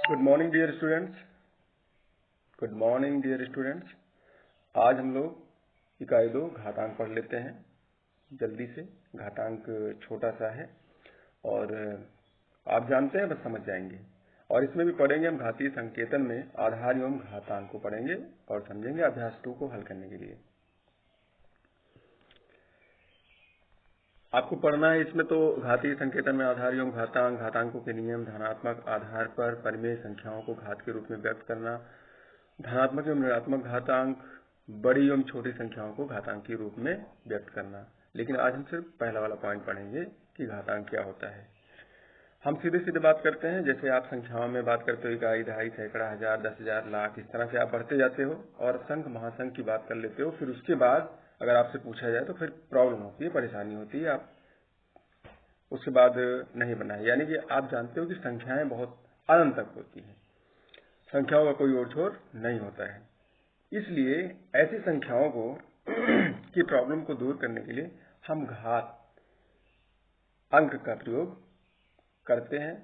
Good morning dear students. Good morning dear students. आज हम लोग इकाई 2 घातांक पढ़ लेते हैं जल्दी से। घातांक छोटा सा है और आप जानते हैं, बस समझ जाएंगे। और इसमें भी पढ़ेंगे हम घातीय संकेतन में आधार एवं घातांक को पढ़ेंगे और समझेंगे अभ्यास 2 को हल करने के लिए। आपको पढ़ना है इसमें तो घातीय संकेतन में आधार एवं घातांक, घातांकों के नियम, धनात्मक आधार पर परिमेय संख्याओं को घात के रूप में व्यक्त करना, धनात्मक एवं ऋणात्मक घातांक, बड़ी एवं छोटी संख्याओं को घातांक के रूप में व्यक्त करना। लेकिन आज हम सिर्फ पहला वाला पॉइंट पढ़ेंगे कि घातांक क्या होता है। हम सीधे सीधे बात करते हैं। जैसे आप संख्याओं में बात करते हो, इकाई, दहाई, सैकड़ा, हजार, 10,000, लाख, इस तरह से आप बढ़ते जाते हो और संख महासंख की बात कर लेते हो। फिर उसके बाद अगर आपसे पूछा जाए तो फिर प्रॉब्लम होती है, परेशानी होती है, आप उसके बाद नहीं बना है। यानी कि आप जानते हो कि संख्याएं बहुत अनंत तक होती हैं, संख्याओं का कोई ओर छोर नहीं होता है। इसलिए ऐसी संख्याओं को की प्रॉब्लम को दूर करने के लिए हम घात अंक का प्रयोग करते हैं।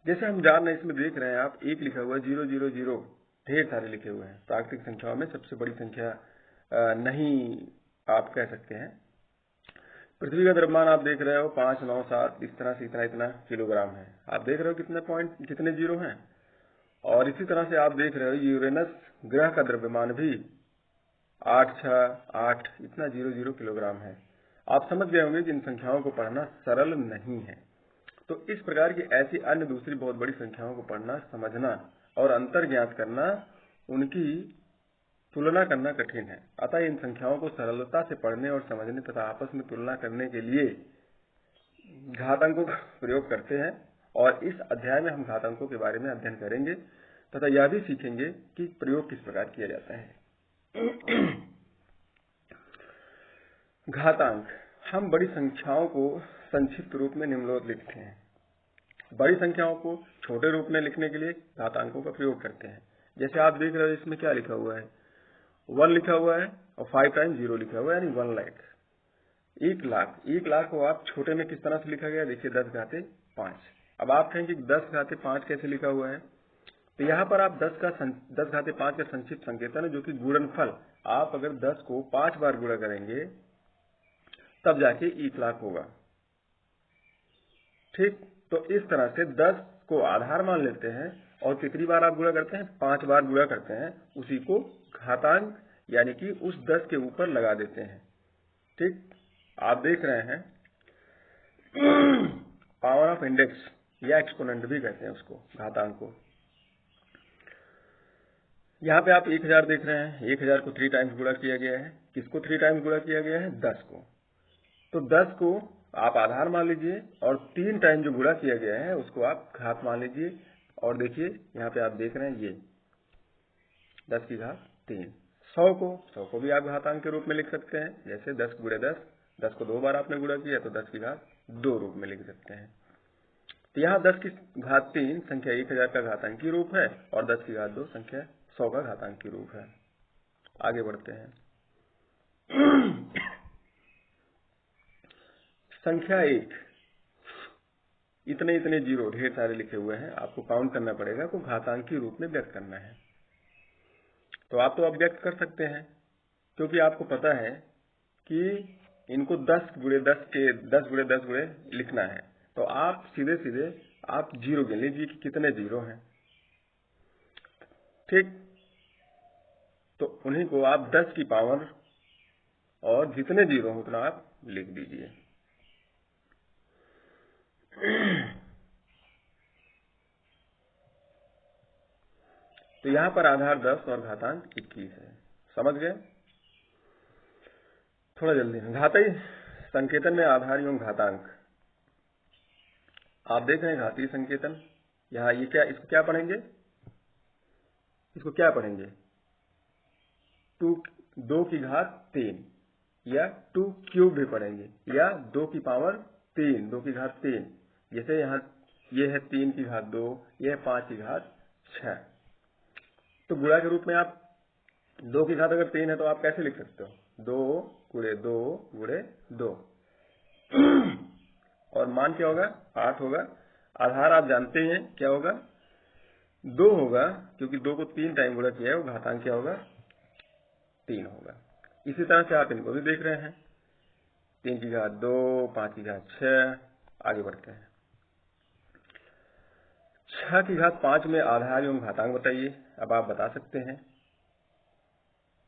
जैसे हम जान रहे हैं, इसमें देख रहे हैं आप, 1 लिखा हुआ है, 000, ढेर सारे लिखे हुए हैं। प्राकृतिक संख्याओं में सबसे बड़ी संख्या नहीं आप कह सकते हैं। पृथ्वी का द्रव्यमान आप देख रहे हो 5, 9, 7 इस तरह से इतना किलोग्राम है। आप देख रहे हो कितने जीरो हैं। और इसी तरह से आप देख रहे हो यूरेनस ग्रह का द्रव्यमान भी 8, 6, 8 इतना 00 किलोग्राम है। आप समझ गए होंगे कि इन संख्याओं को पढ़ना सरल नहीं है। तो इस प्रकार की ऐसी अन्य दूसरी बहुत बड़ी संख्याओं को पढ़ना, समझना और अंतर ज्ञात करना, उनकी तुलना करना कठिन है। अतः इन संख्याओं को सरलता से पढ़ने और समझने तथा आपस में तुलना करने के लिए घातांकों का प्रयोग करते हैं। और इस अध्याय में हम घातांकों के बारे में अध्ययन करेंगे तथा यह भी सीखेंगे कि प्रयोग किस प्रकार किया जाता है। घातांक। हम बड़ी संख्याओं को संक्षिप्त रूप में निम्नलिखित लिखते हैं। बड़ी संख्याओं को छोटे रूप में लिखने के लिए घातांकों का प्रयोग करते हैं। जैसे आप देख रहे हो, इसमें क्या लिखा हुआ है, 1 लिखा हुआ है और 5 टाइम्स 0 लिखा हुआ है, यानी 1 लाख। 1 लाख, 1 लाख को आप छोटे में किस तरह से लिखा गया, देखिए 10 घाते 5। अब आप कहेंगे 10 घाते 5 कैसे लिखा हुआ है, तो यहाँ पर आप 10 घाते 5 का संक्षिप्त संकेतन है, जो कि गुणनफल। आप अगर 10 को 5 बार गुणा करेंगे तब जाके 1 लाख होगा। ठीक, तो इस तरह से 10 को आधार मान लेते हैं और कितनी बार आप गुणा करते हैं, 5 बार गुणा करते हैं, उसी को घातांक यानी कि उस 10 के ऊपर लगा देते हैं। ठीक, आप देख रहे हैं पावर ऑफ इंडेक्स या एक्सपोनेंट भी कहते हैं उसको, घातांक को। यहाँ पे आप 1000 देख रहे हैं, 1000 को 3 टाइम्स गुणा किया गया है। किसको 3 टाइम्स गुणा किया गया है, 10 को। तो 10 को आप आधार मान लीजिए और 3 टाइम जो गुणा किया गया है उसको आप घात मान लीजिए। और देखिए यहाँ पे आप देख रहे हैं ये 10 की घात 3। 100 को भी आप घातांक के रूप में लिख सकते हैं। जैसे 10 गुणे 10, 10 को 2 बार आपने गुणा किया तो 10 की घात 2 रूप में लिख सकते हैं। तो यहाँ 10 की घात 3 संख्या 1000 का घातांकी रूप है और 10 की घात 2 संख्या 100 का घातांकी रूप है। आगे बढ़ते हैं। संख्या 1, इतने जीरो ढेर सारे लिखे हुए हैं, आपको काउंट करना पड़ेगा, को घातांकी रूप में व्यक्त करना है। तो आप तो अब व्यक्त कर सकते हैं, क्योंकि आपको पता है कि इनको 10 गुणे 10 गुणे लिखना है। तो आप सीधे सीधे आप जीरो गिन लीजिए कि कितने जीरो हैं। ठीक, तो उन्हीं को आप 10 की पावर और जितने जीरो हो उतना आप लिख दीजिए। तो यहाँ पर आधार 10 और घातांक 21 है। समझ गए? थोड़ा जल्दी। घातीय संकेतन में आधार एवं घातांक। आप देख रहे हैं घातीय संकेतन। यहाँ ये क्या, इसको क्या पढ़ेंगे, इसको क्या पढ़ेंगे, 2 की घात 3 या 2 क्यूब भी पढ़ेंगे, या 2 की पावर 3, 2 की घात 3। जैसे यहाँ ये है 3 की घात 2, ये है 5 की घात 6। तो गुणा के रूप में आप 2 की घात अगर 3 है तो आप कैसे लिख सकते हो, 2 गुणे 2 गुणे 2 और मान क्या होगा, 8 होगा। आधार आप जानते हैं क्या होगा, 2 होगा, क्योंकि 2 को 3 टाइम गुणा किया है, वो घातांक क्या होगा, 3 होगा। इसी तरह से आप इनको भी देख रहे हैं, 3 की घात 2, 5 की घात 6। आगे बढ़ते हैं। 6 की घात 5 में आधार एवं घातांक बताइए। अब आप बता सकते हैं,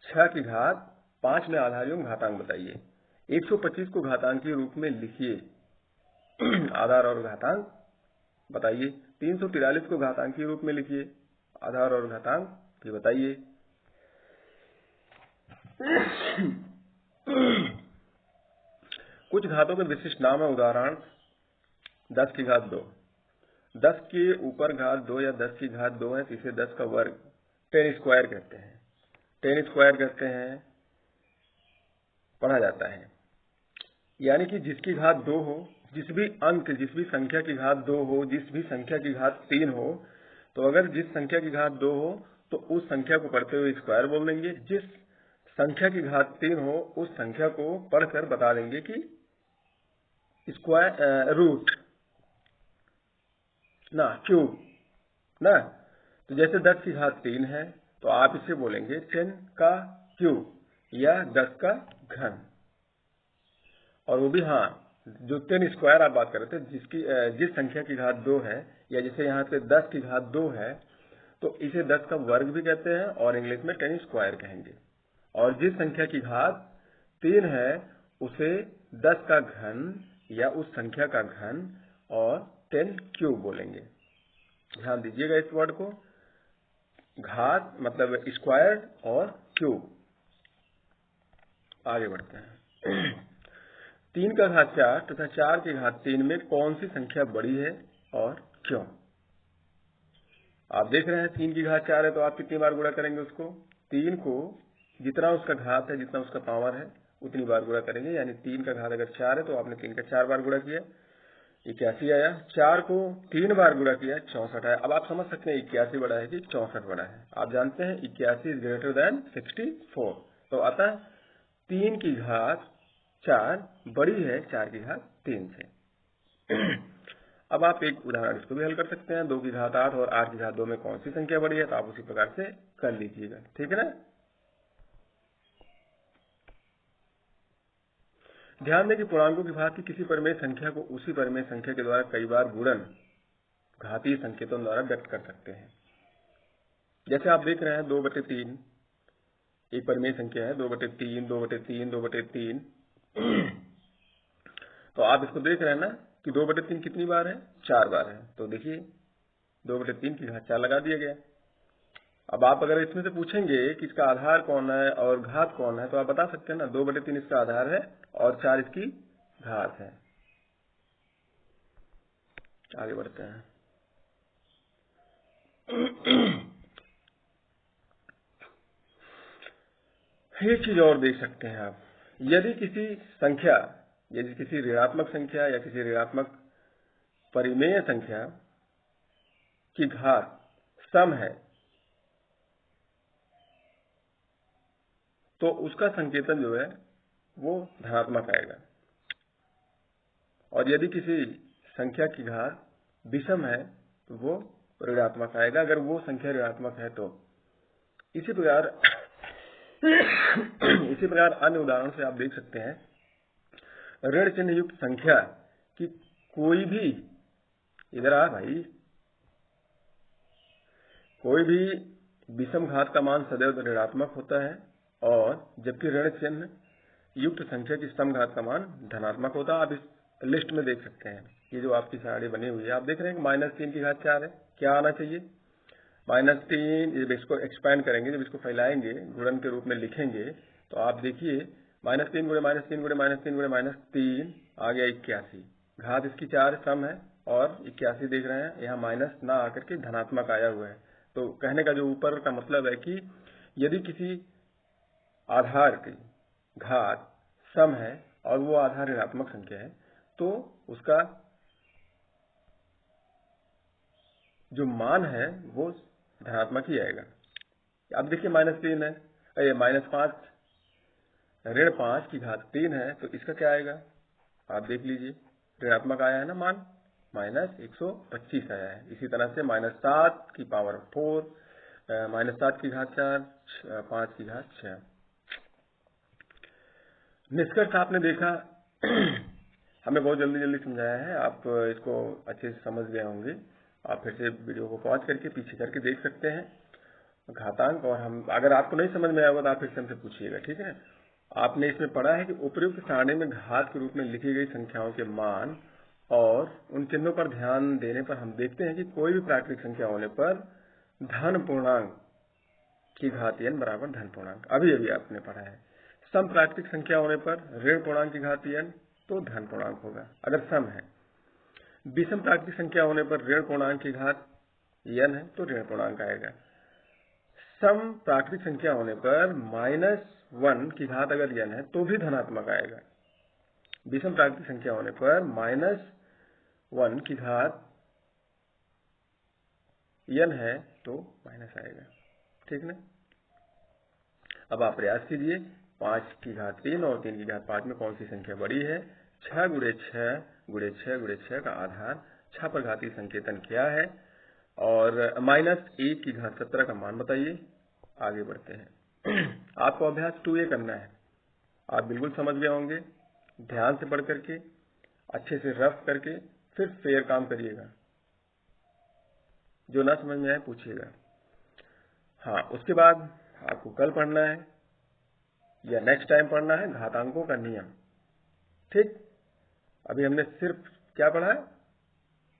6 की घात 5 में आधार एवं घातांक बताइए। 125 को घातांक के रूप में लिखिए, आधार और घातांक बताइए। 343 को घातांक के रूप में लिखिए, आधार और घातांक भी बताइए। कुछ घातों के विशिष्ट नाम है, उदाहरण 10 की घात 2, 10 के ऊपर घात 2 या 10 की घात 2 है तो इसे 10 का वर्ग 10 स्क्वायर कहते हैं, 10 स्क्वायर कहते हैं, पढ़ा जाता है। यानी कि जिसकी घात 2 हो, जिस भी संख्या की घात 2 हो, जिस भी संख्या की घात 3 हो, तो अगर जिस संख्या की घात 2 हो तो उस संख्या को पढ़ते हुए स्क्वायर बोल देंगे। जिस संख्या की घात 3 हो उस संख्या को पढ़कर बता देंगे कि स्क्वायर रूट ना क्यूब ना। तो जैसे 10 की घात 3 है तो आप इसे बोलेंगे 10 का क्यूब या 10 का घन। और वो भी हाँ, जो 10 स्क्वायर आप बात कर रहे थे, जिस संख्या की घात 2 है, या जैसे यहाँ पे 10 की घात 2 है तो इसे 10 का वर्ग भी कहते हैं और इंग्लिश में 10 स्क्वायर कहेंगे। और जिस संख्या की घात 3 है उसे 10 का घन या उस संख्या का घन और 10 क्यूब बोलेंगे। ध्यान दीजिएगा इस वर्ड को, घात मतलब स्क्वायर और क्यूब। आगे बढ़ते हैं। 3 का घात 4 तथा 4 की घात 3 में कौन सी संख्या बड़ी है और क्यों? आप देख रहे हैं 3 की घात 4 है तो आप कितनी बार गुणा करेंगे उसको? 3 को जितना उसका घात है, जितना उसका पावर है, उतनी बार गुणा करेंगे। यानी 3 का घात अगर 4 है तो आपने 3 का 4 बार गुणा किया, 81 आया। 4 को 3 बार गुणा किया, 64 आया। अब आप समझ सकते हैं 81 बड़ा है कि 64 बड़ा है। आप जानते हैं 81 इज ग्रेटर देन 64। तो अतः 3 की घात 4 बड़ी है 4 की घात 3 से। अब आप एक उदाहरण इसको भी हल कर सकते हैं। 2 की घात 8 और 8 की घात 2 में कौन सी संख्या बड़ी है, तो आप उसी प्रकार से कर लीजिएगा, ठीक है ना। ध्यान दें कि पूर्णांकों की भाग की किसी परिमेय संख्या को उसी परिमेय संख्या के द्वारा कई बार गुणन घातीय संकेतों द्वारा व्यक्त कर सकते हैं। जैसे आप देख रहे हैं 2/3 एक परिमेय संख्या है, 2/3, 2/3, 2/3। तो आप इसको देख रहे हैं ना कि 2/3 कितनी बार है, 4 बार है। तो देखिए 2/3 की घात 4 लगा दिया गया। अब आप अगर इसमें से पूछेंगे कि इसका आधार कौन है और घात कौन है, तो आप बता सकते हैं ना, 2/3 इसका आधार है और 4 इसकी घात है। आगे बढ़ते हैं। एक चीज और देख सकते हैं आप, यदि किसी ऋणात्मक संख्या या किसी ऋणात्मक परिमेय संख्या की घात सम है तो उसका संकेतन जो है वो धनात्मक आएगा। और यदि किसी संख्या की घात विषम है तो वो ऋणात्मक आएगा, अगर वो संख्या ऋणात्मक है तो। इसी प्रकार अन्य उदाहरण से आप देख सकते हैं ऋण चिन्ह युक्त संख्या की कोई भी, इधर आ भाई, कोई भी विषम घात का मान सदैव ऋणात्मक होता है, और जबकि ऋण चिन्ह युक्त संख्या की सम घात का मान धनात्मक होता है। आप इस लिस्ट में देख सकते हैं, ये जो आपकी सारणी बनी हुई है, आप देख रहे हैं कि -3 की घात 4 है, क्या आना चाहिए, -3। जब इसको एक्सपैंड करेंगे, जब इसको फैलाएंगे, गुणन के रूप में लिखेंगे, तो आप देखिए -3 गुणे -3 गुणे -3 गुणे -3 आ गया 81। घात इसकी 4 सम है और 81 देख रहे हैं, यहाँ माइनस ना आकर के धनात्मक आया हुआ है। तो कहने का जो ऊपर का मतलब है कि यदि किसी आधार की घात सम है और वो आधार ऋणात्मक संख्या है तो उसका जो मान है वो धनात्मक ही आएगा। अब देखिए -3 है, -5, ऋण 5 की घात 3 है, तो इसका क्या आएगा, आप देख लीजिए, ऋणात्मक आया है ना मान। -125 आया है। इसी तरह से -7 की पावर 4, -7 की घात 4, 5 की घात 6। निष्कर्ष आपने देखा हमें बहुत जल्दी जल्दी समझाया है, आप इसको अच्छे से समझ गए होंगे। आप फिर से वीडियो को पॉज करके पीछे करके देख सकते हैं घातांक। और हम अगर आपको नहीं समझ में आया होगा तो आप फिर से हमसे पूछिएगा, ठीक है। आपने इसमें पढ़ा है कि उपर्युक्त सारणी में घात के रूप में लिखी गई संख्याओं के मान और उन चिन्हों पर ध्यान देने पर हम देखते हैं कि कोई भी प्राकृतिक संख्या होने पर धन पूर्णांक की घात n बराबर धन पूर्णांक। अभी अभी आपने पढ़ा है। सम प्राकृतिक संख्या होने पर ऋण पूर्णांक की घात n तो धन पूर्णांक होगा अगर सम है। विषम प्राकृतिक संख्या होने पर ऋण पूर्णांक की घात n है तो ऋण पूर्णांक आएगा। सम प्राकृतिक संख्या होने पर -1 की घात अगर n है तो भी धनात्मक आएगा। विषम प्राकृतिक संख्या होने पर -1 की घात n है तो माइनस आएगा, ठीक ना। अब आप प्रयास कीजिए 5 की घात 3 और 3 की घात 5 में कौन सी संख्या बड़ी है। 6 गुणे 6 गुणे 6 गुणे 6 का आधार 6 पर घातीय संकेतन क्या है और -1 की घात 17 का मान बताइए। आगे बढ़ते हैं। आपको अभ्यास 2A करना है। आप बिल्कुल समझ गए होंगे। ध्यान से पढ़ करके अच्छे से रफ करके फिर फेयर काम करिएगा। जो ना समझ में आए पूछिएगा। हाँ, उसके बाद आपको कल पढ़ना है या नेक्स्ट टाइम पढ़ना है घातांकों का नियम, ठीक। अभी हमने सिर्फ क्या पढ़ा है,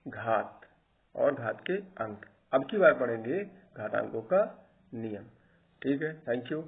घात और घात के अंक। अब की बार पढ़ेंगे घातांकों का नियम, ठीक है। Thank you.